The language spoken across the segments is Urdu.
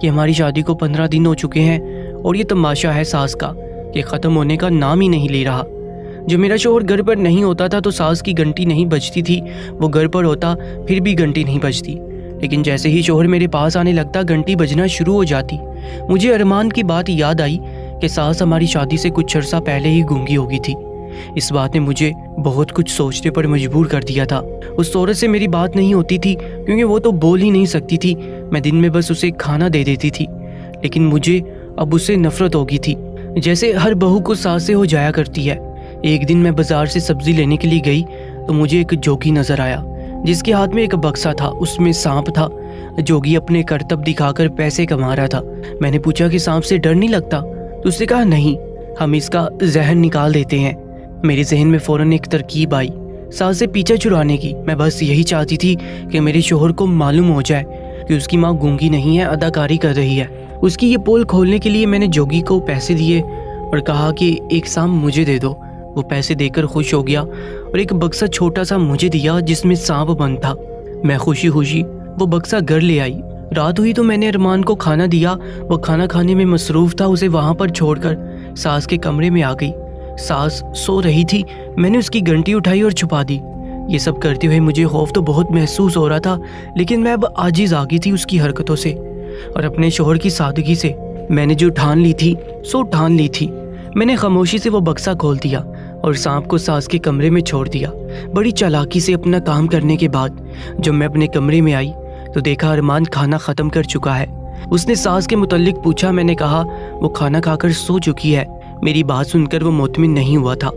کہ ہماری شادی کو 15 دن ہو چکے ہیں اور یہ تماشا ہے ساس کا کہ ختم ہونے کا نام ہی نہیں لے رہا۔ جب میرا شوہر گھر پر نہیں ہوتا تھا تو ساس کی گھنٹی نہیں بجتی تھی، وہ گھر پر ہوتا پھر بھی گھنٹی نہیں بجتی، لیکن جیسے ہی شوہر میرے پاس آنے لگتا گھنٹی بجنا شروع ہو جاتی۔ مجھے ارمان کی بات یاد آئی کہ ساس ہماری شادی سے کچھ عرصہ پہلے ہی گونگی ہو گئی تھی۔ اس بات نے مجھے بہت کچھ سوچنے پر مجبور کر دیا تھا۔ اس عورت سے میری بات نہیں ہوتی تھی کیونکہ وہ تو بول ہی نہیں سکتی تھی، میں دن میں بس اسے کھانا دے دیتی تھی، لیکن مجھے اب اس سے نفرت ہو گئی تھی، جیسے ہر بہو کو ساس سے ہو جایا کرتی ہے۔ ایک دن میں بازار سے سبزی لینے کے لیے گئی تو مجھے ایک جوگی نظر آیا جس کے ہاتھ میں ایک بکسا تھا، اس میں سانپ تھا۔ جوگی اپنے کرتب دکھا کر پیسے کما رہا تھا۔ میں نے پوچھا کہ سانپ سے ڈر نہیں لگتا؟ تو اس نے کہا نہیں، ہم اس کا زہر نکال دیتے ہیں۔ میرے ذہن میں فوراً ایک ترکیب آئی ساس سے پیچھا چھڑانے کی۔ میں بس یہی چاہتی تھی کہ میرے شوہر کو معلوم ہو جائے کہ اس کی ماں گونگی نہیں ہے، اداکاری کر رہی ہے۔ اس کی یہ پول کھولنے کے لیے میں نے جوگی کو پیسے دیے اور کہا کہ ایک سانپ مجھے دے دو۔ وہ پیسے دے کر خوش ہو گیا اور ایک بکسا چھوٹا سا مجھے دیا جس میں سانپ بند تھا۔ میں خوشی خوشی وہ بکسا گھر لے آئی۔ رات ہوئی تو میں نے ارمان کو کھانا دیا، وہ کھانا کھانے میں مصروف تھا، اسے وہاں پر چھوڑ کر ساس کے کمرے میں آ گئی۔ ساس سو رہی تھی، میں نے اس کی گھنٹی اٹھائی اور چھپا دی۔ یہ سب کرتے ہوئے مجھے خوف تو بہت محسوس ہو رہا تھا، لیکن میں اب عاجز آ گئی تھی اس کی حرکتوں سے اور اپنے شوہر کی سادگی سے۔ میں نے جو ٹھان لی تھی سو ٹھان لی تھی۔ میں نے خاموشی سے وہ بکسا کھول دیا اور سانپ کو ساس کے کمرے میں چھوڑ دیا۔ بڑی چالاکی سے اپنا کام کرنے کے بعد جب میں اپنے کمرے میں آئی تو دیکھا ارمان کھانا ختم کر چکا ہے۔ اس نے ساس کے متعلق پوچھا، میں نے کہا وہ کھانا کھا کر سو چکی ہے۔ میری بات سن کر وہ مطمئن نہیں ہوا تھا۔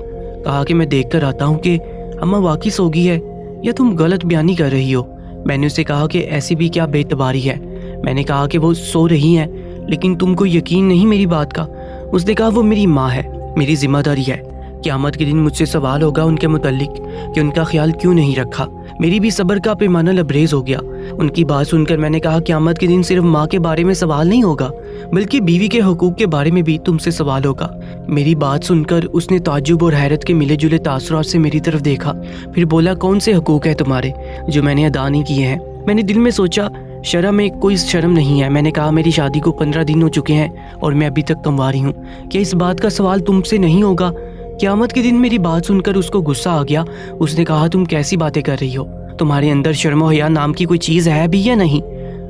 کہا کہ میں دیکھ کر آتا ہوں کہ اماں واقعی سو گئی ہے یا تم غلط بیانی کر رہی ہو۔ میں نے اسے کہا کہ ایسی بھی کیا بے اعتباری ہے۔ میں نے کہا کہ وہ سو رہی ہیں لیکن تم کو یقین نہیں میری بات کا۔ اس نے کہا وہ میری ماں ہے، میری ذمہ داری ہے، قیامت کے دن مجھ سے سوال ہوگا ان کے متعلق کہ ان کا خیال کیوں نہیں رکھا۔ میری بھی صبر کا پیمانہ لبریز ہو گیا۔ ان کی بات سن کر میں نے کہا قیامت کے دن صرف ماں کے بارے میں سوال نہیں ہوگا بلکہ بیوی کے حقوق کے بارے میں بھی تم سے سوال ہوگا۔ میری بات سن کر اس نے تعجب اور حیرت کے ملے جلے تاثرات سے میری طرف دیکھا، پھر بولا کون سے حقوق ہیں تمہارے جو میں نے ادا نہیں کیے ہیں؟ میں نے دل میں سوچا شرح میں کوئی شرم نہیں ہے۔ میں نے کہا میری شادی کو 15 دن ہو چکے ہیں اور میں ابھی تک کنواری ہوں، کیا اس بات کا سوال تم سے نہیں ہوگا؟ قیامت کے دن میری بات سن کر اس کو غصہ آ گیا۔ اس نے کہا تم کیسی باتیں کر رہی ہو؟ تمہارے اندر شرم و حیا نام کی کوئی چیز ہے بھی یا نہیں؟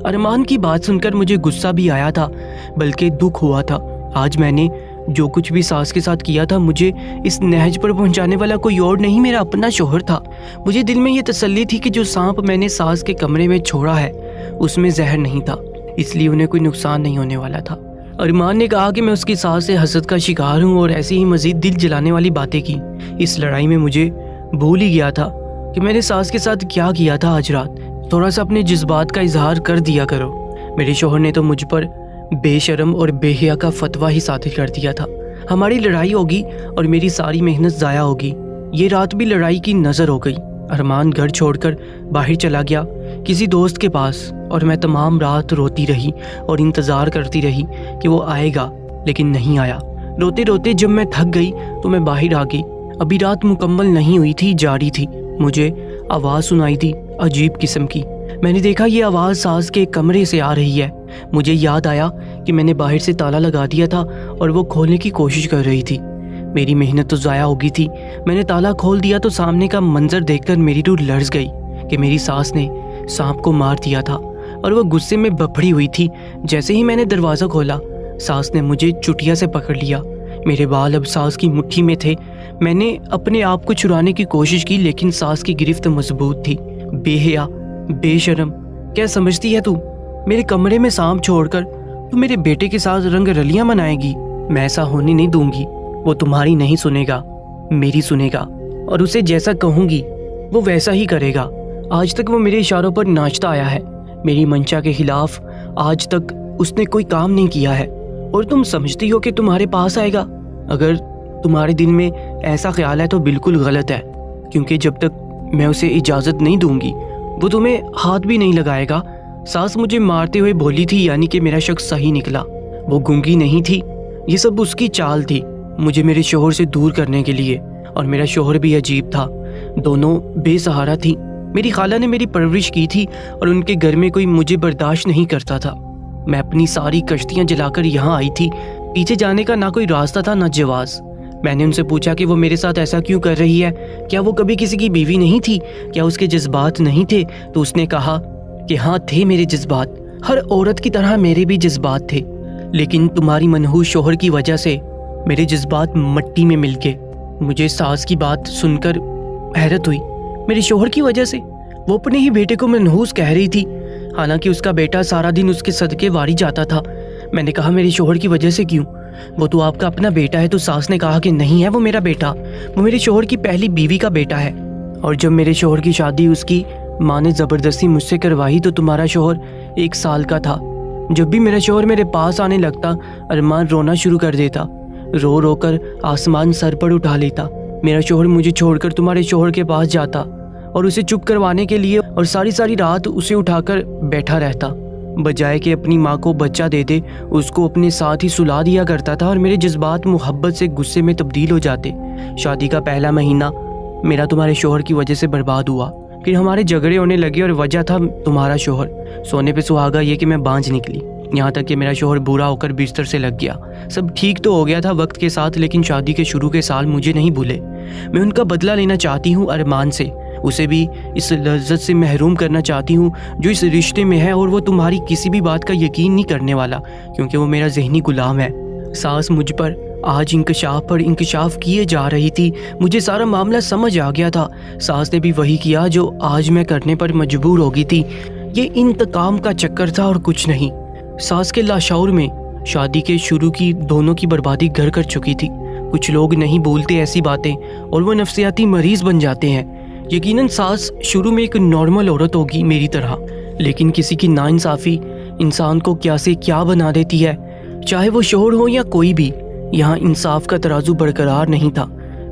ارمان کی بات سن کر مجھے غصہ بھی آیا تھا بلکہ دکھ ہوا تھا۔ آج میں نے جو کچھ بھی ساس کے ساتھ کیا تھا مجھے اس نہج پر پہنچانے والا کوئی اور نہیں، میرا اپنا شوہر تھا۔ مجھے دل میں یہ تسلی تھی کہ جو سانپ میں نے ساس کے کمرے میں چھوڑا ہے اس میں زہر نہیں تھا، اس لیے انہیں کوئی نقصان نہیں ہونے والا تھا۔ ارمان نے کہا کہ میں اس کی ساس سے حسد کا شکار ہوں اور ایسی ہی مزید دل جلانے والی باتیں کی۔ اس لڑائی میں مجھے بھول ہی گیا تھا کہ میں نے ساس کے ساتھ کیا کیا تھا آج رات۔ تھوڑا سا اپنے جذبات کا اظہار کر دیا کرو۔ میرے شوہر نے تو مجھ پر بے شرم اور بے حیا کا فتویٰ ہی صادر کر دیا تھا۔ ہماری لڑائی ہوگی اور میری ساری محنت ضائع ہوگی۔ یہ رات بھی لڑائی کی نظر ہو گئی۔ ارمان گھر چھوڑ کر باہر چلا گیا کسی دوست کے پاس اور میں تمام رات روتی رہی اور انتظار کرتی رہی کہ وہ آئے گا، لیکن نہیں آیا۔ روتے روتے جب میں تھک گئی تو میں باہر آ گئی۔ ابھی رات مکمل نہیں ہوئی تھی، جاری تھی۔ مجھے آواز سنائی دی عجیب قسم کی۔ میں نے دیکھا یہ آواز ساس کے کمرے سے آ رہی ہے۔ مجھے یاد آیا کہ میں نے باہر سے تالا لگا دیا تھا اور وہ کھولنے کی کوشش کر رہی تھی۔ میری محنت تو ضائع ہو گئی تھی۔ میں نے تالا کھول دیا تو سامنے کا منظر دیکھ کر میری روح لرز گئی کہ میری ساس نے سانپ کو مار دیا تھا اور وہ غصے میں بپھڑی ہوئی تھی۔ جیسے ہی میں نے دروازہ کھولا ساس نے مجھے چٹیا سے پکڑ لیا۔ میرے بال اب ساس کی مٹھی میں تھے۔ میں نے اپنے آپ کو چھڑانے کی کوشش کی لیکن ساس کی گرفت مضبوط تھی۔ بے حیا، بے شرم، کیا سمجھتی ہے تو؟ میرے کمرے میں سانپ چھوڑ کر تو میرے بیٹے کے ساتھ رنگ رلیاں منائے گی؟ میں ایسا ہونے نہیں دوں گی۔ وہ تمہاری نہیں سنے گا، میری سنے گا، اور اسے جیسا کہوں گی وہ ویسا ہی کرے گا۔ آج تک وہ میرے اشاروں پر ناچتا آیا ہے، میری منشا کے خلاف آج تک اس نے کوئی کام نہیں کیا ہے، اور تم سمجھتی ہو کہ تمہارے پاس آئے گا؟ اگر تمہارے دل میں ایسا خیال ہے تو بالکل غلط ہے، کیونکہ جب تک میں اسے اجازت نہیں دوں گی وہ تمہیں ہاتھ بھی نہیں لگائے گا۔ ساس مجھے مارتے ہوئے بولی تھی، یعنی کہ میرا شک صحیح نکلا، وہ گونگی نہیں تھی۔ یہ سب اس کی چال تھی مجھے میرے شوہر سے دور کرنے کے لیے، اور میرا شوہر بھی عجیب تھا۔ دونوں بے سہارا تھی۔ میری خالہ نے میری پرورش کی تھی اور ان کے گھر میں کوئی مجھے برداشت نہیں کرتا تھا۔ میں اپنی ساری کشتیاں جلا کر یہاں آئی تھی. پیچھے جانے کا نہ کوئی راستہ تھا نہ جواز. میں نے ان سے پوچھا کہ وہ میرے ساتھ ایسا کیوں کر رہی ہے, کیا وہ کبھی کسی کی بیوی نہیں تھی, کیا اس کے جذبات نہیں تھے؟ تو اس نے کہا کہ ہاں تھے میرے جذبات, ہر عورت کی طرح میرے بھی جذبات تھے, لیکن تمہاری منحوس شوہر کی وجہ سے میرے جذبات مٹی میں مل گئے. مجھے ساس کی بات سن کر حیرت ہوئی. میرے شوہر کی وجہ سے؟ وہ اپنے ہی بیٹے کو منحوس کہہ رہی تھی, حالانکہ اس کا بیٹا سارا دن اس کے صدقے واری جاتا تھا. میں نے کہا میرے شوہر کی وجہ سے کیوں؟ وہ تو آپ کا اپنا بیٹا ہے. تو ساس نے کہا کہ نہیں ہے وہ میرا بیٹا, وہ میرے شوہر کی پہلی بیوی کا بیٹا ہے, اور جب میرے شوہر کی شادی اس کی ماں نے زبردستی مجھ سے کروائی تو تمہارا شوہر 1 سال کا تھا. جب بھی میرا شوہر میرے پاس آنے لگتا ارمان رونا شروع کر دیتا, رو رو کر آسمان سر پر اٹھا لیتا. میرا شوہر مجھے چھوڑ کر تمہارے شوہر کے پاس جاتا اور اسے چپ کروانے کے لیے اور ساری رات اسے اٹھا کر بیٹھا رہتا, بجائے کہ اپنی ماں کو بچہ دے دے اس کو اپنے ساتھ ہی سلا دیا کرتا تھا, اور میرے جذبات محبت سے غصے میں تبدیل ہو جاتے. شادی کا پہلا مہینہ میرا تمہارے شوہر کی وجہ سے برباد ہوا. پھر ہمارے جھگڑے ہونے لگے اور وجہ تھا تمہارا شوہر. سونے پہ سہاگا یہ کہ میں بانجھ نکلی, یہاں تک کہ میرا شوہر برا ہو کر بستر سے لگ گیا. سب ٹھیک تو ہو گیا تھا وقت کے ساتھ, لیکن شادی کے شروع کے سال مجھے نہیں بھولے. میں ان کا بدلہ لینا چاہتی ہوں ارمان سے, اسے بھی اس لذت سے محروم کرنا چاہتی ہوں جو اس رشتے میں ہے, اور وہ تمہاری کسی بھی بات کا یقین نہیں کرنے والا کیونکہ وہ میرا ذہنی غلام ہے. ساس مجھ پر آج انکشاف کیے جا رہی تھی. مجھے سارا معاملہ سمجھ آ گیا تھا. ساس نے بھی وہی کیا جو آج میں کرنے پر مجبور ہو گئی تھی. یہ انتقام کا چکر تھا اور کچھ نہیں. ساس کے لاشعور میں شادی کے شروع کی دونوں کی بربادی گھر کر چکی تھی. کچھ لوگ نہیں بولتے ایسی باتیں اور وہ نفسیاتی مریض بن جاتے ہیں. یقیناً ساس شروع میں ایک نارمل عورت ہوگی میری طرح, لیکن کسی کی ناانصافی انسان کو کیا سے کیا بنا دیتی ہے, چاہے وہ شوہر ہو یا کوئی بھی. یہاں انصاف کا ترازو برقرار نہیں تھا.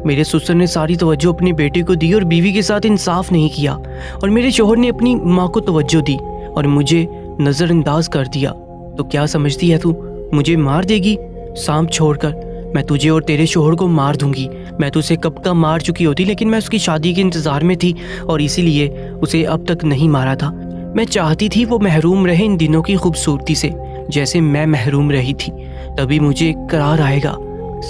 میرے سسر نے ساری توجہ اپنے بیٹے کو دی اور بیوی کے ساتھ انصاف نہیں کیا, اور میرے شوہر نے اپنی ماں کو توجہ دی اور مجھے نظر انداز کر دیا. تو کیا سمجھتی ہے تو مجھے مار دے گی سانپ چھوڑ کر؟ میں تجھے اور تیرے شوہر کو مار دوں گی. میں تو اسے کب کا مار چکی ہوتی, لیکن میں اس کی شادی کے انتظار میں تھی اور اسی لیے اسے اب تک نہیں مارا تھا. میں چاہتی تھی وہ محروم رہے ان دنوں کی خوبصورتی سے جیسے میں محروم رہی تھی, تبھی مجھے قرار آئے گا.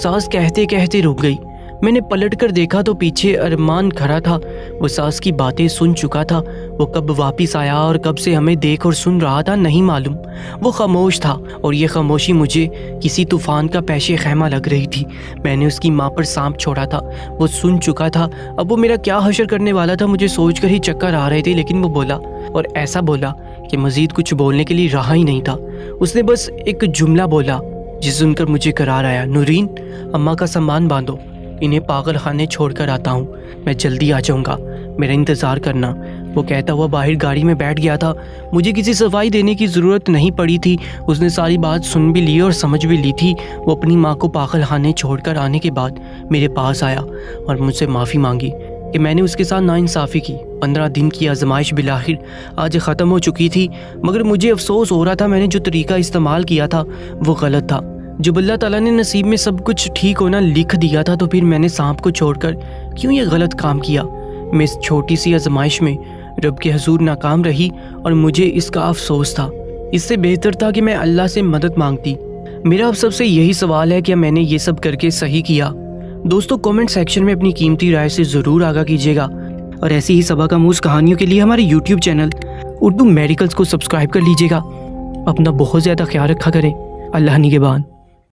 ساس کہتے کہتے رک گئی. میں نے پلٹ کر دیکھا تو پیچھے ارمان کھڑا تھا. وہ ساس کی باتیں سن چکا تھا. وہ کب واپس آیا اور کب سے ہمیں دیکھ اور سن رہا تھا نہیں معلوم. وہ خاموش تھا اور یہ خاموشی مجھے کسی طوفان کا پیش خیمہ لگ رہی تھی. میں نے اس کی ماں پر سانپ چھوڑا تھا, وہ سن چکا تھا. اب وہ میرا کیا حشر کرنے والا تھا مجھے سوچ کر ہی چکر آ رہے تھے, لیکن وہ بولا اور ایسا بولا کہ مزید کچھ بولنے کے لیے رہا ہی نہیں تھا. اس نے بس ایک جملہ بولا جس سن کر مجھے قرار آیا. نورین, اماں کا سامان باندھو, انہیں پاگل خانے چھوڑ کر آتا ہوں. میں جلدی آ جاؤں گا, میرا انتظار کرنا. وہ کہتا ہوا باہر گاڑی میں بیٹھ گیا تھا. مجھے کسی صفائی دینے کی ضرورت نہیں پڑی تھی. اس نے ساری بات سن بھی لی اور سمجھ بھی لی تھی. وہ اپنی ماں کو پاگل خانے چھوڑ کر آنے کے بعد میرے پاس آیا اور مجھ سے معافی مانگی کہ میں نے اس کے ساتھ ناانصافی کی. 15 دن کی آزمائش بالآخر آج ختم ہو چکی تھی, مگر مجھے افسوس ہو رہا تھا میں نے جو طریقہ استعمال کیا تھا وہ غلط تھا. جب اللہ تعالیٰ نے نصیب میں سب کچھ ٹھیک ہونا لکھ دیا تھا تو پھر میں نے سانپ کو چھوڑ کر کیوں یہ غلط کام کیا. میں اس چھوٹی سی آزمائش میں رب کے حضور ناکام رہی اور مجھے اس کا افسوس تھا. اس سے بہتر تھا کہ میں اللہ سے مدد مانگتی. میرا اب سب سے یہی سوال ہے کہ میں نے یہ سب کر کے صحیح کیا؟ دوستو کامنٹ سیکشن میں اپنی قیمتی رائے سے ضرور آگاہ کیجیے گا, اور ایسی ہی سبق آموز کہانیوں کے لیے ہمارے یوٹیوب چینل اردو میڈیکلز کو سبسکرائب کر لیجیے گا. اپنا بہت زیادہ خیال رکھا کریں. اللہ نگہبان.